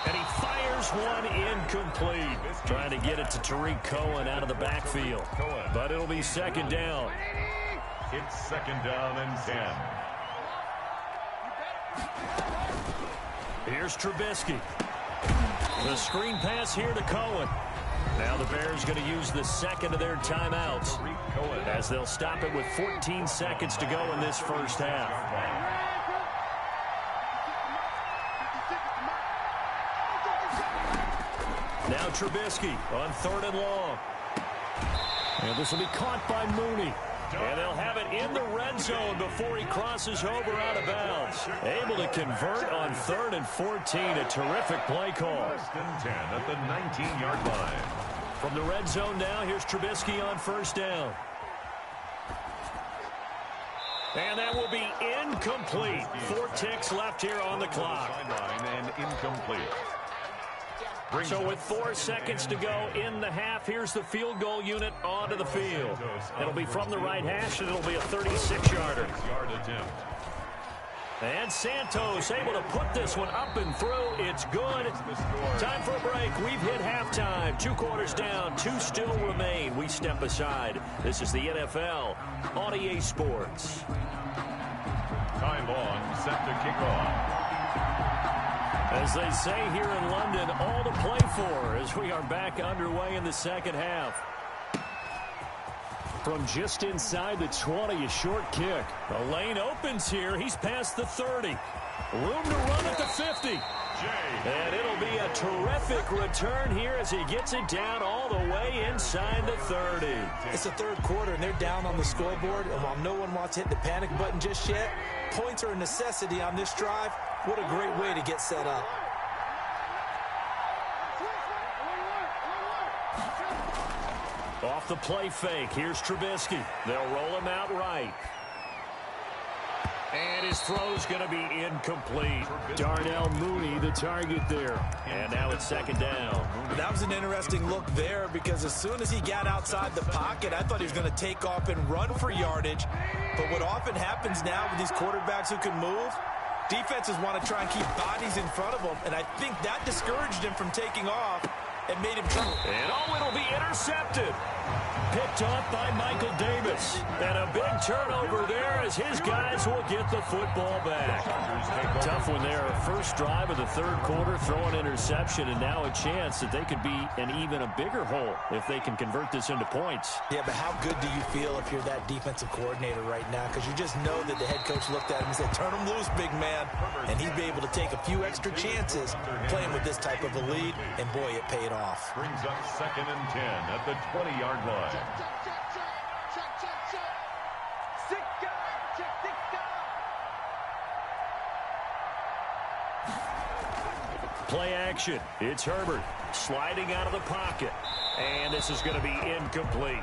And he fires one incomplete. Trying to get it to Tariq Cohen out of the backfield. But it'll be 2nd down. It's 2nd down and 10. Here's Trubisky. The screen pass here to Cohen. Now the Bears going to use the 2nd of their timeouts as they'll stop it with 14 seconds to go in this first half. Now Trubisky on 3rd and long. And this will be caught by Mooney. And they'll have it in the red zone before he crosses over out of bounds. Able to convert on 3rd and 14. A terrific play call. 1st and 10 at the 19-yard line. From the red zone now, here's Trubisky on 1st down. And that will be incomplete. 4 ticks left here on the clock. Sideline and incomplete. So with 4 seconds to go in the half, here's the field goal unit onto the field. It'll be from the right hash, and it'll be a 36-yarder. And Santos able to put this one up and through. It's good. Time for a break. We've hit halftime. 2 quarters down. 2 still remain. We step aside. This is the NFL on EA Sports. Time on, set to kick off. As they say here in London, all to play for as we are back underway in the second half. From just inside the 20, a short kick. The lane opens here. He's past the 30. Room to run at the 50. And it'll be a terrific return here as he gets it down all the way inside the 30. It's the 3rd quarter, and they're down on the scoreboard. And while no one wants to hit the panic button just yet, points are a necessity on this drive. What a great way to get set up. Off the play fake, here's Trubisky. They'll roll him out right. And his throw's going to be incomplete. Darnell Mooney, the target there. And now it's second down. That was an interesting look there because as soon as he got outside the pocket, I thought he was going to take off and run for yardage. But what often happens now with these quarterbacks who can move, defenses want to try and keep bodies in front of them. And I think that discouraged him from taking off and made him try. And it'll be intercepted. Picked off by Michael Davis. And a big turnover there as his guys will get the football back. Tough one there. First drive of the third quarter, throw an interception, and now a chance that they could be in even a bigger hole if they can convert this into points. Yeah, but how good do you feel if you're that defensive coordinator right now? Because you just know that the head coach looked at him and said, turn him loose, big man. And he'd be able to take a few extra chances playing with this type of a lead. And, boy, it paid off. Brings up 2nd and 10 at the 20-yard line. Play action. It's Herbert sliding out of the pocket. And this is going to be incomplete.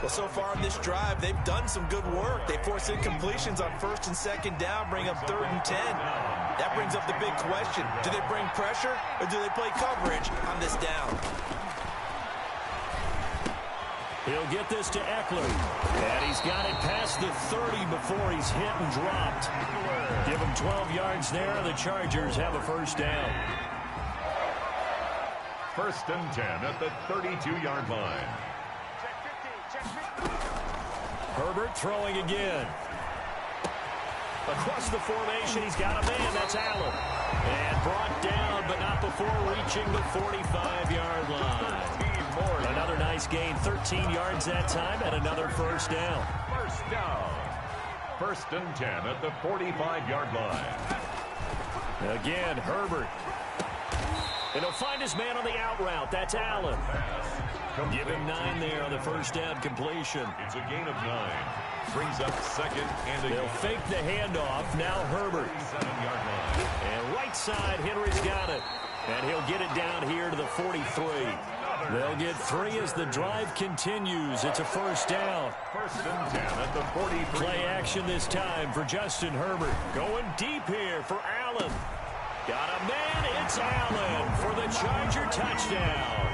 Well, so far in this drive, they've done some good work. They force incompletions on 1st and 2nd down, bring up 3rd and 10. That brings up the big question. Do they bring pressure or do they play coverage on this down? He'll get this to Eckler. And he's got it past the 30 before he's hit and dropped. Give him 12 yards there. The Chargers have a first down. 1st and 10 at the 32-yard line. Herbert throwing again. Across the formation, he's got a man. That's Allen. And brought down, but not before reaching the 45-yard line. Another nice gain, 13 yards that time, and another first down. First down. 1st and 10 at the 45-yard line. Again, Herbert. And he'll find his man on the out route. That's Allen. Give him 9 there on the first down completion. It's a gain of 9. Brings up 2nd and They'll fake the handoff. Now Herbert. 7-yard line. And right side, Henry's got it. And he'll get it down here to the 43. They'll get 3 as the drive continues. It's a first down. 1st and 10 at the 43. Play action this time for Justin Herbert. Going deep here for Allen. Got a man. It's Allen for the Charger touchdown.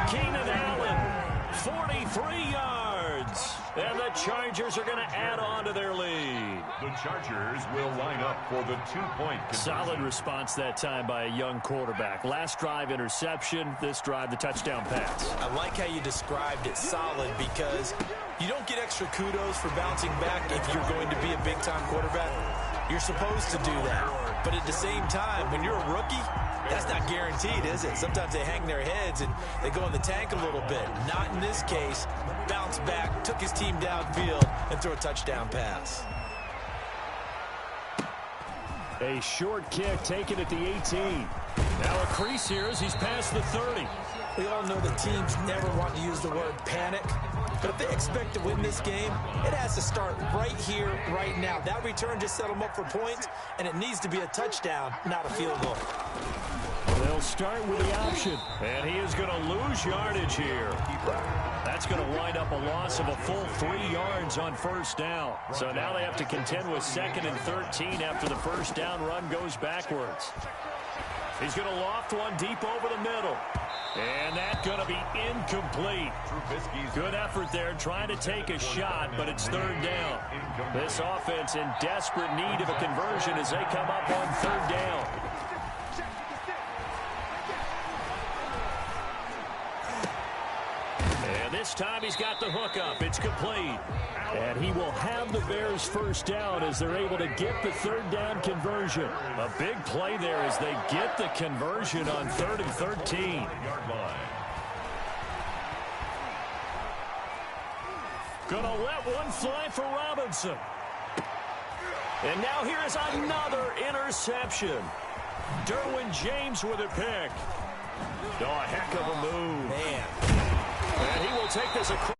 Keenan Allen, 43 yards. And the Chargers are going to add on to their lead. The Chargers will line up for the 2-point conversion. Solid response that time by a young quarterback. Last drive, interception. This drive, the touchdown pass. I like how you described it, solid, because you don't get extra kudos for bouncing back if you're going to be a big-time quarterback. You're supposed to do that. But at the same time, when you're a rookie, that's not guaranteed, is it? Sometimes they hang their heads and they go in the tank a little bit. Not in this case. Bounced back, took his team downfield, and threw a touchdown pass. A short kick taken at the 18. Now a crease here as he's past the 30. We all know the teams never want to use the word panic. But if they expect to win this game, it has to start right here, right now. That return just set them up for points, and it needs to be a touchdown, not a field goal. They'll start with the option, and he is going to lose yardage here. That's going to wind up a loss of a full 3 yards on first down. So now they have to contend with 2nd and 13 after the first down run goes backwards. He's going to loft one deep over the middle. And that's going to be incomplete. Good effort there trying to take a shot, but it's 3rd down. This offense in desperate need of a conversion as they come up on 3rd down. And this time he's got the hook up. It's complete. And he will have the Bears first down as they're able to get the 3rd down conversion. A big play there as they get the conversion on 3rd and 13. Gonna let one fly for Robinson. And now here is another interception. Derwin James with a pick. Oh, a heck of a move. Man. And he will take this across.